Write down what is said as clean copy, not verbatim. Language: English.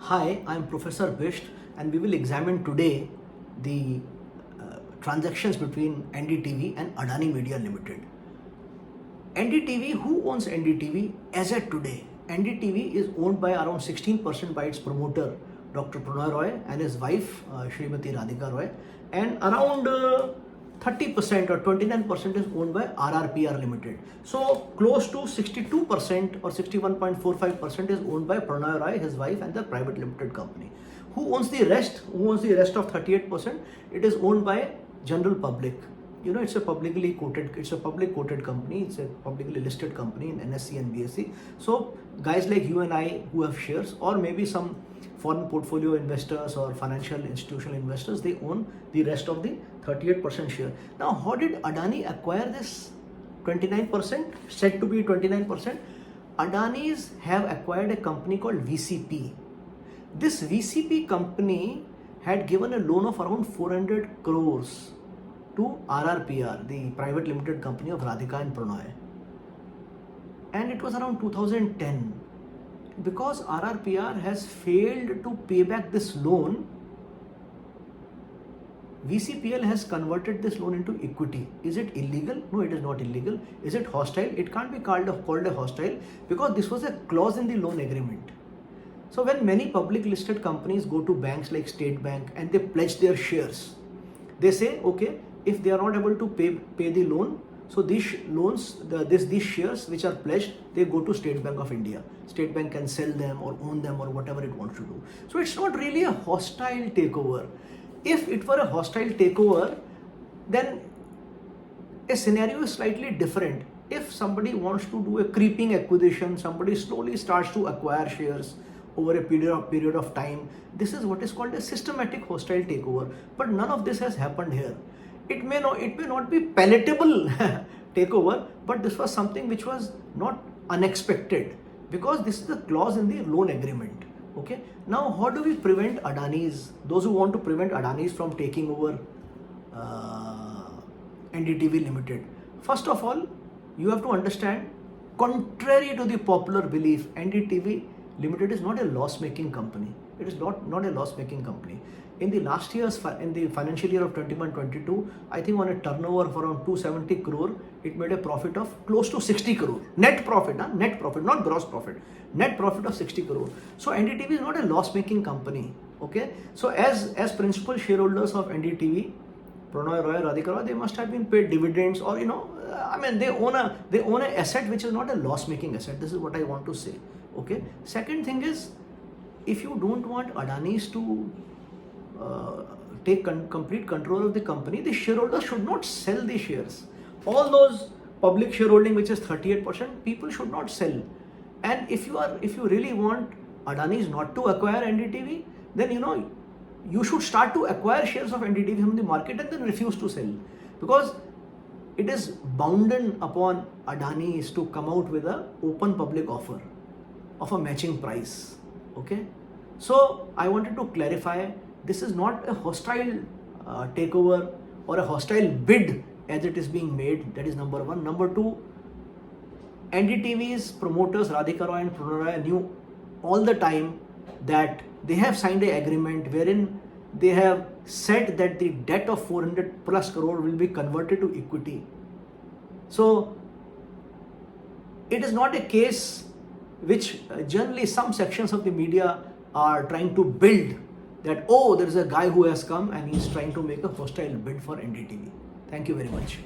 Hi, I'm Professor Bisht and we will examine today the transactions between NDTV and Adani Media Limited. NDTV, who owns NDTV as at today? NDTV is owned by around 16% by its promoter Dr. Prannoy Roy and his wife Srimati Radhika Roy, and around 30% or 29% is owned by RRPR Limited. So close to 62% or 61.45% is owned by Prannoy Roy, his wife, and the private limited company. Who owns the rest? Who owns the rest of 38%? It is owned by general public. It's a public quoted company. It's a publicly listed company in NSE and BSE. So guys like you and I who have shares, or maybe some foreign portfolio investors or financial institutional investors, they own the rest of the 38% share. Now, how did Adani acquire this 29%, said to be 29%? Adanis have acquired a company called VCP. This VCP company had given a loan of around 400 crores to RRPR, the private limited company of Radhika and Prannoy. And it was around 2010. Because RRPR has failed to pay back this loan, VCPL has converted this loan into equity. Is it illegal? No, it is not illegal. Is it hostile? It can't be called a hostile because this was a clause in the loan agreement. So when many public listed companies go to banks like State Bank and they pledge their shares, they say, okay, if they are not able to pay the loan, so these loans, these shares which are pledged, they go to State Bank of India. State Bank can sell them or own them or whatever it wants to do. So it's not really a hostile takeover. If it were a hostile takeover, then a scenario is slightly different. If somebody wants to do a creeping acquisition, somebody slowly starts to acquire shares over a period of time, this is what is called a systematic hostile takeover. But none of this has happened here. It may not be palatable takeover, but this was something which was not unexpected because this is a clause in the loan agreement. Okay. Now, how do we prevent Adanis, those who want to prevent Adanis from taking over NDTV Limited? First of all, you have to understand, contrary to the popular belief, NDTV Limited is not a loss-making company. It is not a loss-making company. In the last year's, in the financial year of 21-22, I think on a turnover of around 270 crore, it made a profit of close to 60 crore. Net profit, not gross profit. Net profit of 60 crore. So NDTV is not a loss-making company. Okay. So as principal shareholders of NDTV, Prannoy Roy, Radhika Roy, they must have been paid dividends, or they own a asset which is not a loss-making asset. This is what I want to say. Okay. Second thing is, if you don't want Adanis to take complete control of the company, the shareholders should not sell the shares. All those public shareholding, which is 38%, people should not sell. And if you really want Adanis not to acquire NDTV, then you should start to acquire shares of NDTV from the market and then refuse to sell, because it is bounden upon Adanis to come out with an open public offer of a matching price. Okay. So I wanted to clarify, this is not a hostile takeover or a hostile bid as it is being made. That is number one. Number two, NDTV's promoters Radhika Roy and Prannoy Roy knew all the time that they have signed an agreement wherein they have said that the debt of 400 plus crore will be converted to equity. So it is not a case which generally some sections of the media are trying to build, that, oh, there is a guy who has come and he's trying to make a hostile bid for NDTV. Thank you very much.